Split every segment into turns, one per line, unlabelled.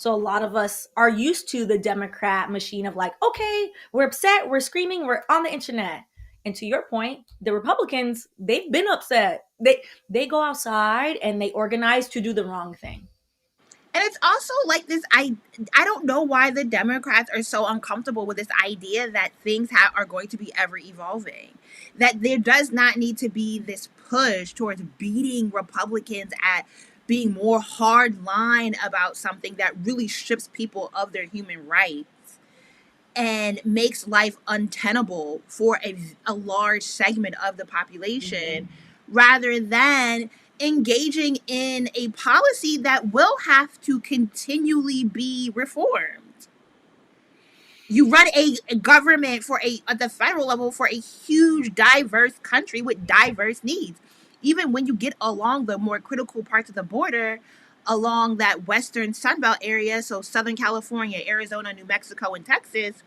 So a lot of us are used to the Democrat machine of like, okay, we're upset, we're screaming, we're on the internet. And to your point, the Republicans, they've been upset. They go outside and they organize to do the wrong thing.
And it's also like this, I don't know why the Democrats are so uncomfortable with this idea that things are going to be ever evolving. That there does not need to be this push towards beating Republicans at being more hard line about something that really strips people of their human rights and makes life untenable for a large segment of the population,
Mm-hmm.
rather than engaging in a policy that will have to continually be reformed. You run a government for at the federal level for a huge diverse country with diverse needs. Even when you get along the more critical parts of the border, along that western sunbelt area, so Southern California, Arizona, New Mexico, and Texas,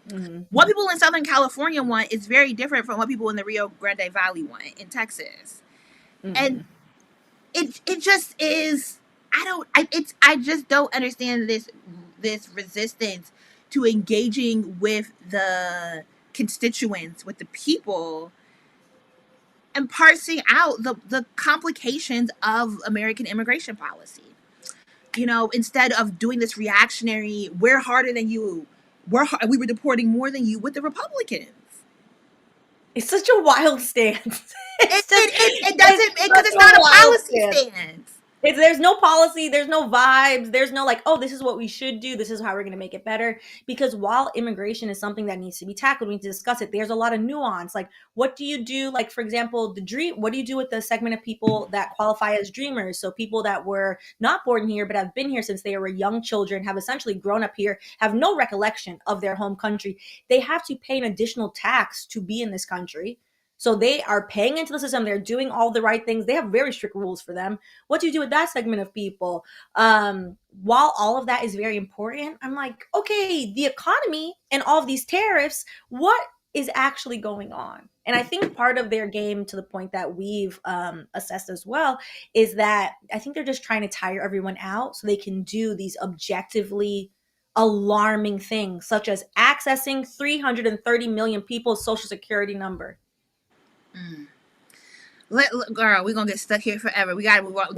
Mm-hmm.
what people in Southern California want is very different from what people in the Rio Grande Valley want in Texas. And
Mm-hmm.
it just is, I just don't understand this resistance to engaging with the constituents, with the people, and parsing out the complications of American immigration policy. Instead of doing this reactionary, we're harder than you, we were deporting more than you with the Republicans.
It's such a wild stance.
It
It's just,
it, it, it
it's
doesn't, because
such
it's
a
not a
wild
policy
stance.
stance.
There's no policy, there's no vibes, there's no like, oh, this is what we should do, this is how we're going to make it better. Because while immigration is something that needs to be tackled, we need to discuss it. There's a lot of nuance. Like, what do you do? Like, for example, what do you do with the segment of people that qualify as dreamers? So people that were not born here but have been here since they were young children, have essentially grown up here, have no recollection of their home country. They have to pay an additional tax to be in this country. So they are paying into the system. They're doing all the right things. They have very strict rules for them. What do you do with that segment of people? While all of that is very important, I'm like, okay, the economy and all of these tariffs, what is actually going on? And I think part of their game, to the point that we've assessed as well, is that I think they're just trying to tire everyone out so they can do these objectively alarming things, such as accessing 330 million people's social security number.
Girl, we're gonna get stuck here forever. We gotta move on.